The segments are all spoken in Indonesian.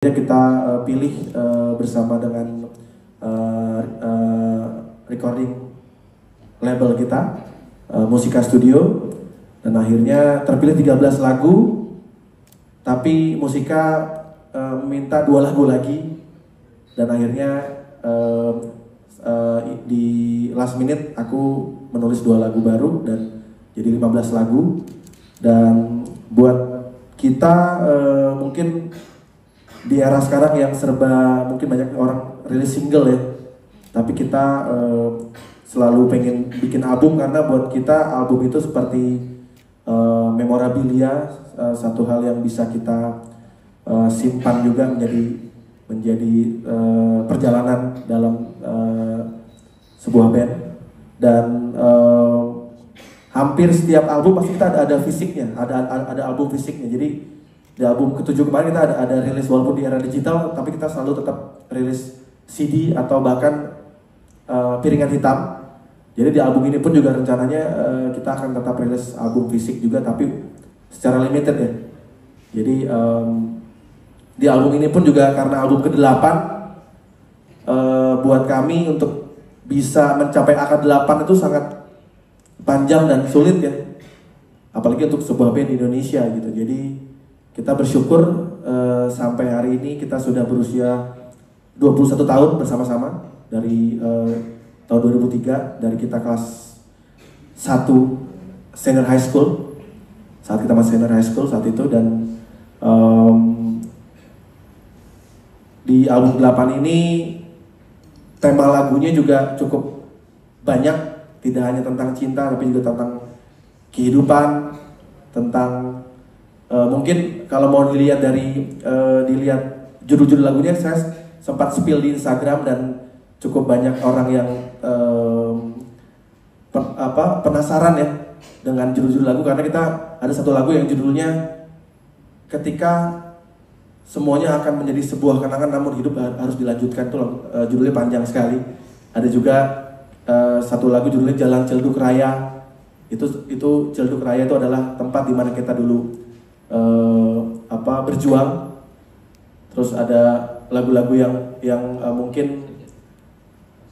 Kita pilih bersama dengan recording label kita, Musika Studio, dan akhirnya terpilih 13 lagu, tapi Musika minta 2 lagu lagi, dan akhirnya di last minute aku menulis 2 lagu baru dan jadi 15 lagu. Dan buat kita mungkin di era sekarang yang serba mungkin banyak orang rilis single ya, tapi kita selalu pengen bikin album karena buat kita album itu seperti memorabilia, satu hal yang bisa kita simpan juga menjadi perjalanan dalam sebuah band. Dan hampir setiap album pasti kita ada fisiknya, ada album fisiknya. Jadi di album ke-7 kemarin kita ada rilis, walaupun di era digital, tapi kita selalu tetap rilis CD atau bahkan piringan hitam. Jadi di album ini pun juga rencananya kita akan tetap rilis album fisik juga, tapi secara limited ya. Jadi di album ini pun juga karena album ke-8, buat kami untuk bisa mencapai angka 8 itu sangat panjang dan sulit ya, apalagi untuk sebuah band di Indonesia gitu. Jadi kita bersyukur sampai hari ini kita sudah berusia 21 tahun bersama-sama dari tahun 2003, dari kita kelas 1 senior high school, saat kita masih senior high school saat itu. Dan di album 8 ini tema lagunya juga cukup banyak, tidak hanya tentang cinta tapi juga tentang kehidupan, tentang mungkin kalau mau dilihat dilihat judul-judul lagunya, saya sempat spill di Instagram dan cukup banyak orang yang penasaran ya dengan judul-judul lagu, karena kita ada satu lagu yang judulnya Ketika Semuanya Akan Menjadi Sebuah Kenangan Namun Hidup Harus Dilanjutkan. Itu judulnya panjang sekali. Ada juga satu lagu judulnya Jalan Celduk Raya. Itu Celduk Raya itu adalah tempat di mana kita dulu berjuang. Terus ada lagu-lagu yang mungkin,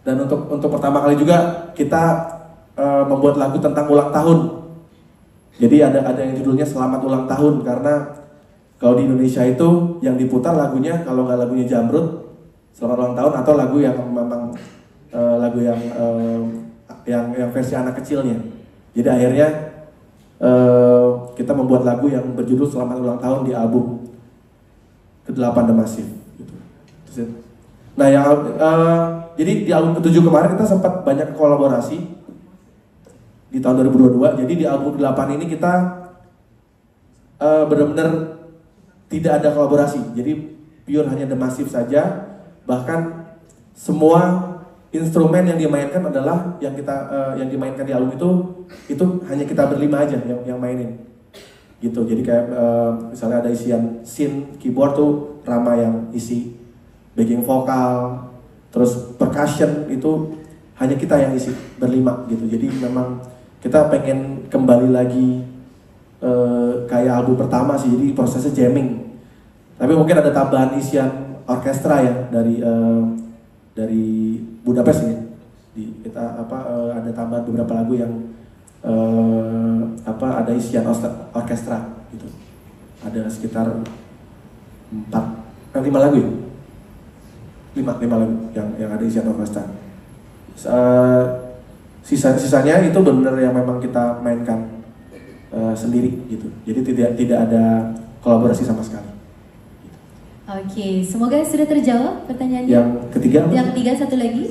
dan untuk pertama kali juga kita membuat lagu tentang ulang tahun. Jadi ada yang judulnya Selamat Ulang Tahun, karena kalau di Indonesia itu yang diputar lagunya, kalau nggak lagunya Jamrud Selamat Ulang Tahun, atau lagu yang memang lagu yang versi anak kecilnya. Jadi akhirnya kita membuat lagu yang berjudul Selamat Ulang Tahun di album ke-8 The Massive gitu. Nah jadi di album ke-7 kemarin kita sempat banyak kolaborasi di tahun 2022. Jadi di album ke-8 ini kita benar-benar tidak ada kolaborasi, jadi pure hanya The Massive saja. Bahkan semua instrumen yang dimainkan adalah yang dimainkan di album itu hanya kita berlima aja yang mainin gitu. Jadi kayak misalnya ada isian synth, keyboard tuh Rama yang isi, backing vokal, terus percussion itu hanya kita yang isi berlima gitu. Jadi memang kita pengen kembali lagi kayak album pertama sih, jadi prosesnya jamming. Tapi mungkin ada tambahan isian orkestra ya dari Budapest ini. Kita ada tambahan beberapa lagu yang ada isian orkestra gitu. Ada sekitar 5 lagu ya? 5 lagu yang ada isian orkestra. Sisanya itu benar yang memang kita mainkan sendiri gitu. Jadi tidak ada kolaborasi sama sekali. Oke, semoga sudah terjawab pertanyaannya. Yang ketiga? Yang ketiga, satu lagi.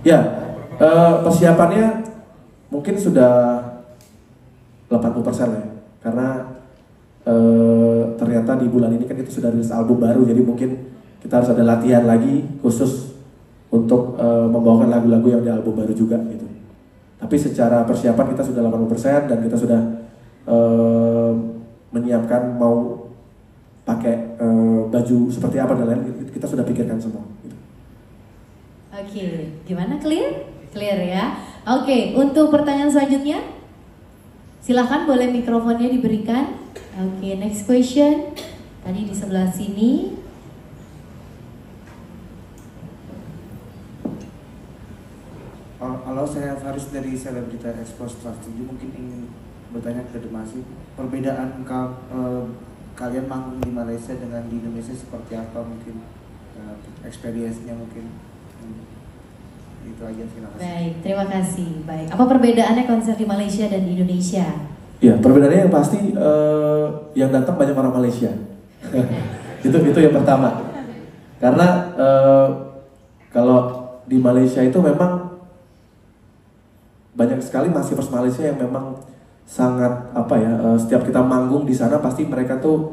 Ya, persiapannya mungkin sudah 80% lah ya. Karena ternyata di bulan ini kan kita sudah rilis album baru, jadi mungkin kita harus ada latihan lagi khusus untuk membawakan lagu-lagu yang di album baru juga gitu. Tapi secara persiapan kita sudah 80% dan kita sudah menyiapkan mau pakai baju seperti apa dan lain, kita sudah pikirkan semua gitu. Oke, gimana, clear? Clear ya. Oke, untuk pertanyaan selanjutnya silahkan, boleh mikrofonnya diberikan. Oke, next question. Tadi di sebelah sini. Halo, saya Faris dari Selebrita Expo Strategi. Mungkin ingin bertanya ke Demasi, perbedaan kalian manggung di Malaysia dengan di Indonesia seperti apa? Mungkin experience-nya mungkin. Itu aja, terima kasih. Baik, terima kasih. Baik, apa perbedaannya konser di Malaysia dan di Indonesia? Ya, perbedaannya yang pasti yang datang banyak orang Malaysia. itu yang pertama. Karena kalau di Malaysia itu memang banyak sekali Massivers Malaysia yang memang sangat setiap kita manggung di sana pasti mereka tuh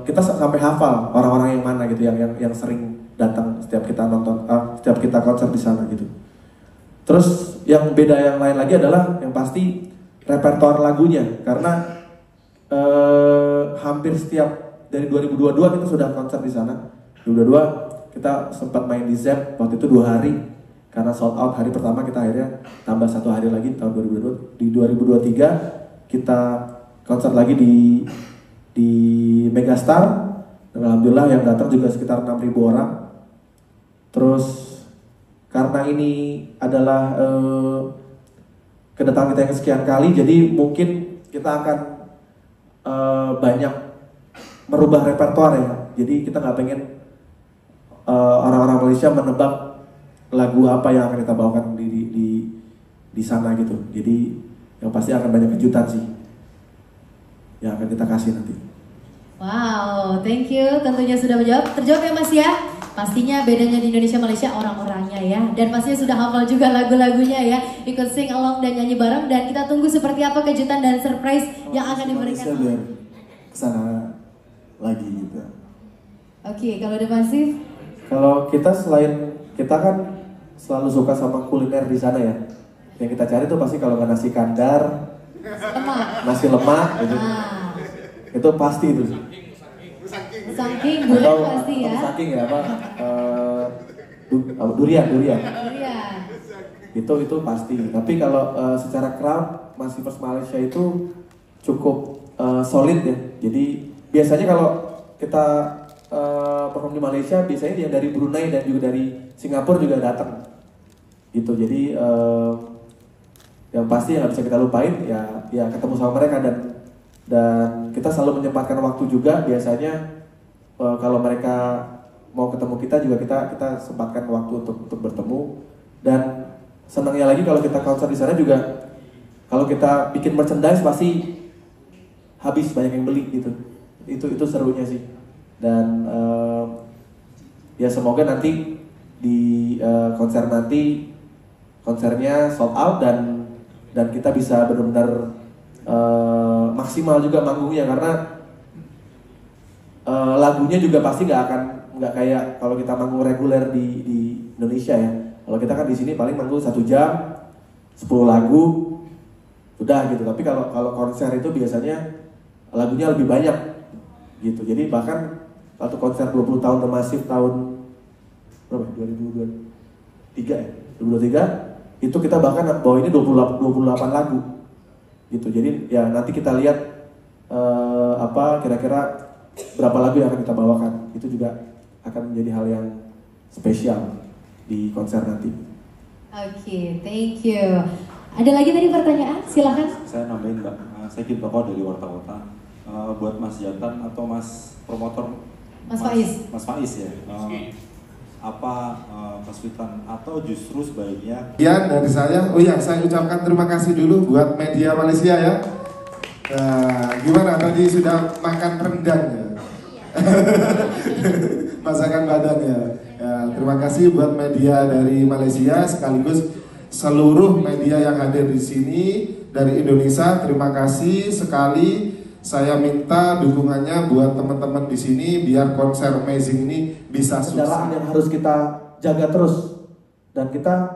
kita sampai hafal orang-orang yang mana gitu yang sering datang setiap kita nonton setiap kita konser di sana gitu. Terus yang beda yang lain lagi adalah yang pasti repertoar lagunya, karena hampir setiap dari 2022 kita sudah konser di sana. 2022 kita sempat main di ZEP waktu itu 2 hari. Karena sold out hari pertama, kita akhirnya tambah 1 hari lagi tahun 2022. Di 2023 kita konser lagi di Megastar, dan alhamdulillah yang datang juga sekitar 6.000 orang. Terus karena ini adalah kedatangan kita yang kesekian kali, jadi mungkin kita akan banyak merubah repertoar ya. Jadi kita nggak pengen orang-orang Malaysia menebak lagu apa yang akan kita bawakan di sana gitu. Jadi yang pasti akan banyak kejutan sih yang akan kita kasih nanti. Wow, thank you. Tentunya sudah terjawab ya Mas ya. Pastinya bedanya di Indonesia Malaysia orang-orangnya ya. Dan pastinya sudah hafal juga lagu-lagunya ya. Ikut sing along dan nyanyi bareng. Dan kita tunggu seperti apa kejutan dan surprise yang akan diberikan. Biar kesana lagi gitu. Oke, kalau udah masif? Kalau kita kan selalu suka sama kuliner di sana ya. Yang kita cari tuh pasti kalau nggak nasi kandar, nasi lemak gitu. Itu pasti itu. Saking durian pasti ya. Saking ya durian. Itu pasti. Tapi kalau secara crowd Massivers Malaysia itu cukup solid ya. Jadi biasanya kalau kita perform di Malaysia, biasanya yang dari Brunei dan juga dari Singapura juga datang gitu. Jadi yang pasti yang nggak bisa kita lupain ya ketemu sama mereka, dan kita selalu menyempatkan waktu juga. Biasanya kalau mereka mau ketemu kita juga kita sempatkan waktu untuk bertemu. Dan senangnya lagi kalau kita konser di sana juga, kalau kita bikin merchandise pasti habis, banyak yang beli gitu. Itu serunya sih. Dan ya semoga nanti di konsernya sold out dan kita bisa benar-benar maksimal juga manggungnya, karena lagunya juga pasti nggak kayak kalau kita manggung reguler di Indonesia ya. Kalau kita kan di sini paling manggung 1 jam 10 lagu udah gitu. Tapi kalau konser itu biasanya lagunya lebih banyak gitu. Jadi bahkan satu konser 20 tahun The Massive tahun berapa? 2023 ya? 2023 itu kita bahkan bawa ini 28 lagu gitu. Jadi ya nanti kita lihat kira-kira berapa lagu yang akan kita bawakan. Itu juga akan menjadi hal yang spesial di konser nanti. Oke, thank you. Ada lagi tadi pertanyaan? Silahkan. Saya nambahin Mbak, saya Kim Toko dari Warta Kota. Buat Mas Jatan atau Mas promotor Mas Faiz. Mas Faiz ya. Apa kesulitan atau justru sebaiknya? Ya dari saya, saya ucapkan terima kasih dulu buat media Malaysia ya. Gimana tadi sudah makan rendang ya? Masakan badannya. Ya, terima kasih buat media dari Malaysia sekaligus seluruh media yang hadir di sini dari Indonesia. Terima kasih sekali. Saya minta dukungannya buat teman-teman di sini biar konser Amazing ini bisa sukses. Kendaraan yang harus kita jaga terus, dan kita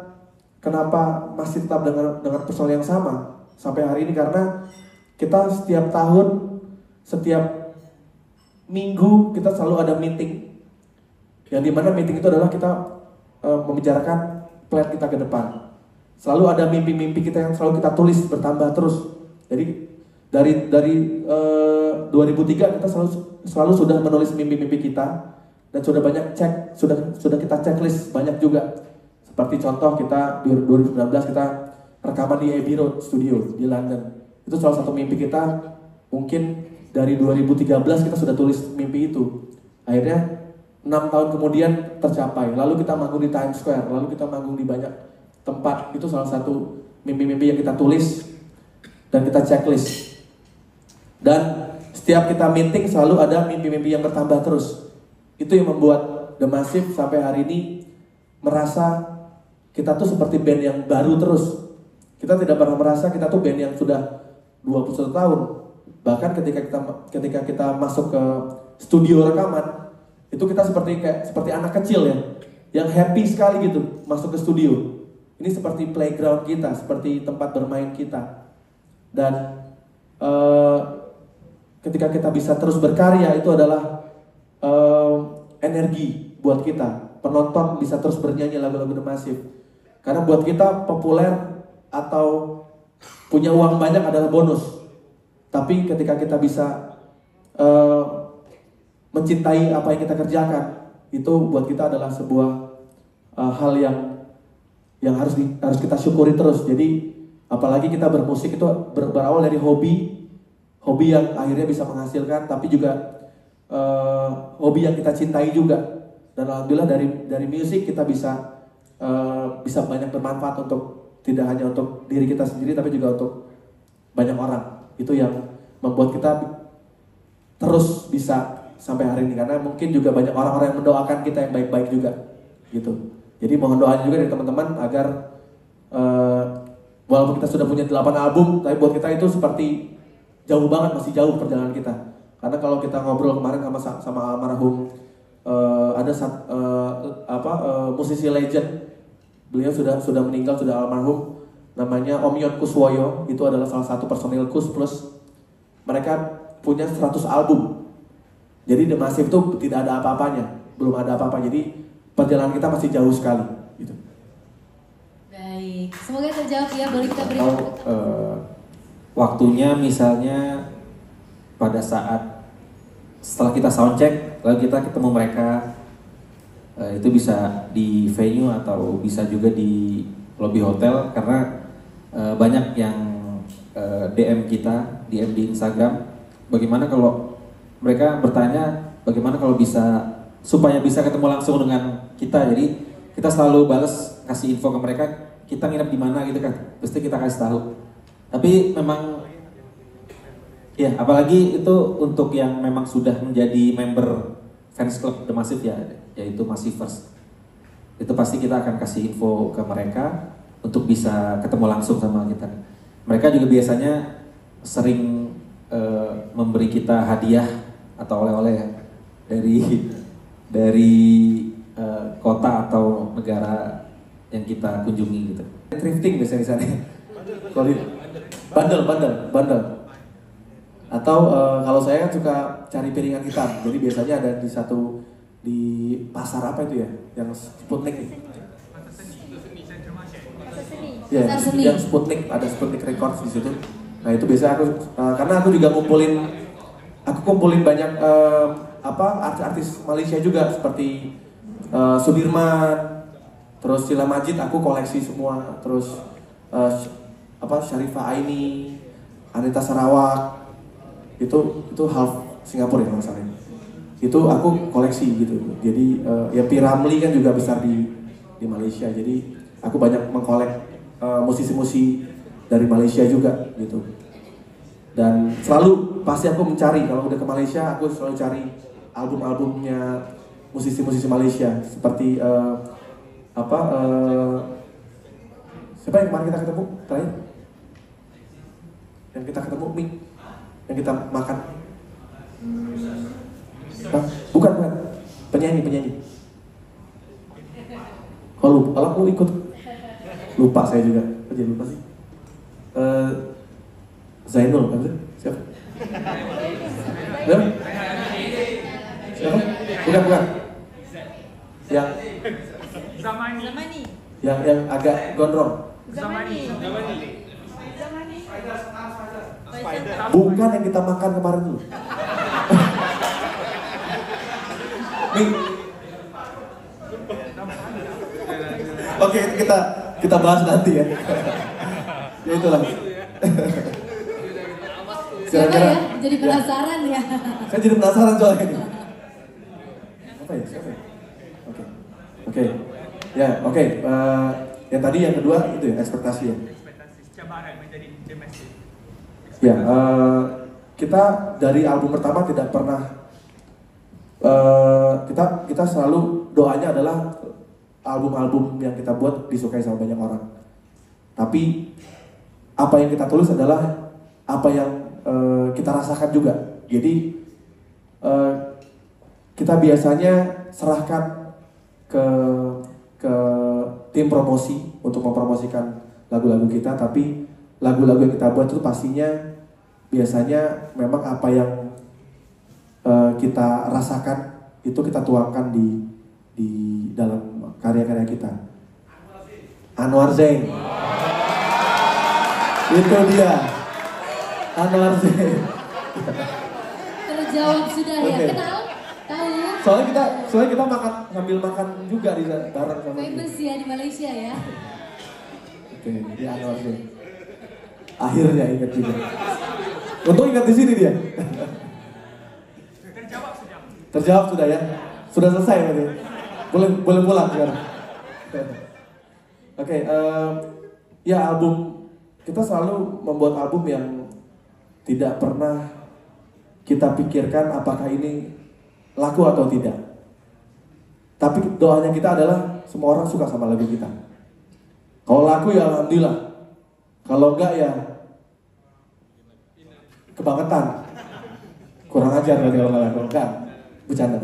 kenapa masih tetap dengan personel yang sama sampai hari ini, karena kita setiap tahun, setiap minggu kita selalu ada meeting, yang dimana meeting itu adalah kita membicarakan plan kita ke depan. Selalu ada mimpi-mimpi kita yang selalu kita tulis bertambah terus. Jadi Dari 2003 kita selalu sudah menulis mimpi-mimpi kita dan sudah kita checklist banyak juga. Seperti contoh kita 2019 kita rekaman di Abbey Road Studio di London. Itu salah satu mimpi kita. Mungkin dari 2013 kita sudah tulis mimpi itu. Akhirnya 6 tahun kemudian tercapai. Lalu kita manggung di Times Square, lalu kita manggung di banyak tempat. Itu salah satu mimpi-mimpi yang kita tulis dan kita checklist. Dan setiap kita meeting selalu ada mimpi-mimpi yang bertambah terus. Itu yang membuat The Massive sampai hari ini merasa kita tuh seperti band yang baru terus. Kita tidak pernah merasa kita tuh band yang sudah 21 tahun. Bahkan ketika kita masuk ke studio rekaman, itu kita seperti anak kecil ya, yang happy sekali gitu masuk ke studio. Ini seperti playground kita, seperti tempat bermain kita. Dan ketika kita bisa terus berkarya, itu adalah energi buat kita. Penonton bisa terus bernyanyi lagu-lagu The Massive. Karena buat kita populer atau punya uang banyak adalah bonus. Tapi ketika kita bisa mencintai apa yang kita kerjakan, itu buat kita adalah sebuah hal yang harus kita syukuri terus. Jadi apalagi kita bermusik itu berawal dari hobi yang akhirnya bisa menghasilkan, tapi juga hobi yang kita cintai juga. Dan alhamdulillah dari musik kita bisa banyak bermanfaat untuk tidak hanya untuk diri kita sendiri, tapi juga untuk banyak orang. Itu yang membuat kita terus bisa sampai hari ini, karena mungkin juga banyak orang-orang yang mendoakan kita yang baik-baik juga gitu. Jadi mohon doanya juga dari teman-teman agar walaupun kita sudah punya 8 album, tapi buat kita itu seperti jauh banget, masih jauh perjalanan kita. Karena kalau kita ngobrol kemarin sama almarhum ada musisi legend, beliau sudah meninggal, sudah almarhum, namanya Om Yon Kuswoyo. Itu adalah salah satu personil Kus Plus. Mereka punya 100 album. Jadi The Massive itu tidak ada apa-apanya, belum ada apa-apa. Jadi perjalanan kita masih jauh sekali gitu. Baik, semoga terjawab ya. Boleh kita beri waktunya misalnya pada saat setelah kita soundcheck lalu kita ketemu mereka, itu bisa di venue atau bisa juga di lobby hotel, karena banyak yang DM kita, DM di Instagram, bagaimana kalau mereka bertanya bagaimana kalau supaya bisa ketemu langsung dengan kita. Jadi kita selalu balas, kasih info ke mereka kita nginep di mana gitu kan, pasti kita kasih tahu. Tapi memang ya, apalagi itu untuk yang memang sudah menjadi member fans club The Massive ya, yaitu Massivers, itu pasti kita akan kasih info ke mereka untuk bisa ketemu langsung sama kita. Mereka juga biasanya sering memberi kita hadiah atau oleh-oleh dari kota atau negara yang kita kunjungi gitu. Thrifting biasanya di sana. Bandel. Atau kalau saya suka cari piringan hitam. Jadi biasanya ada di pasar apa itu ya, yang Sputnik nih. Ya, yang Sputnik, ada Sputnik Records di situ. Nah itu biasanya karena aku juga kumpulin banyak artis-artis Malaysia juga, seperti Sudirman, terus Sheila Majid aku koleksi semua, terus Sharifah Aini, Anita Sarawak, itu half Singapura ya masalahnya. Itu aku koleksi gitu. Jadi ya P. Ramlee kan juga besar di Malaysia. Jadi aku banyak mengkolek musisi-musisi dari Malaysia juga gitu. Dan selalu pasti aku mencari, kalau udah ke Malaysia aku selalu cari album-albumnya musisi-musisi Malaysia, seperti siapa yang kemarin kita ketemu terakhir? Yang kita ketemu Ming, yang kita makan. Bukan penyanyi. Kalau aku ikut, lupa saya juga. Jadi lupa sih. Zainul, kan? Siapa? Siapa? Bukan. Yang Zamani. Yang agak gondrong. Zamani. Bukan yang kita makan kemarin dulu. Nih. Oke, kita bahas nanti ya. Ya itulah. Siapa ya? Jadi penasaran ya. Saya jadi penasaran soalnya ini. Apa ya? Siapa ya? Oke. Ya, oke. Yang tadi yang kedua itu ya, ekspektasi ya. Cabaran menjadi domestik. Ya, kita dari album pertama tidak pernah kita selalu doanya adalah album-album yang kita buat disukai sama banyak orang. Tapi apa yang kita tulis adalah apa yang kita rasakan juga. Jadi kita biasanya serahkan ke tim promosi untuk mempromosikan lagu-lagu kita, tapi lagu-lagu yang kita buat itu pastinya biasanya memang apa yang kita rasakan itu kita tuangkan di dalam karya-karya kita. Anwar Zain. Itu dia. Anwar Zain. Terjawab sudah ya. Oke. Kenal? Tahu? Soalnya kita makan sambil makan juga di bareng sama dia. Famous ya di Malaysia ya. Oke, dia Anwar Zain. Akhirnya ingat juga. Untung ingat di sini dia. Terjawab sudah ya. Sudah selesai berarti. Boleh pulang sekarang. Oke, ya album kita selalu membuat album yang tidak pernah kita pikirkan apakah ini laku atau tidak. Tapi doanya kita adalah semua orang suka sama lagu kita. Kalau laku ya alhamdulillah. Kalau enggak ya kebangetan. Kurang ajar berarti kalau laku. Enggak, bercanda.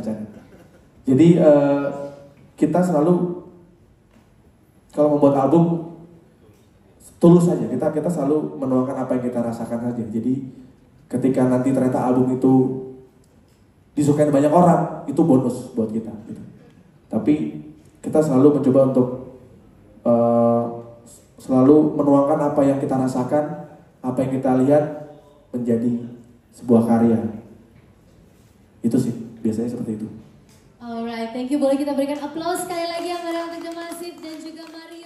Jadi kita selalu kalau membuat album tulus saja. Kita selalu menuangkan apa yang kita rasakan saja. Jadi ketika nanti ternyata album itu disukai banyak orang, itu bonus buat kita. Gitu. Tapi kita selalu mencoba untuk selalu menuangkan apa yang kita rasakan, apa yang kita lihat menjadi sebuah karya. Itu sih biasanya seperti itu. Alright, thank you. Boleh kita berikan aplaus sekali lagi yang ada untuk Jamasif dan juga Maria.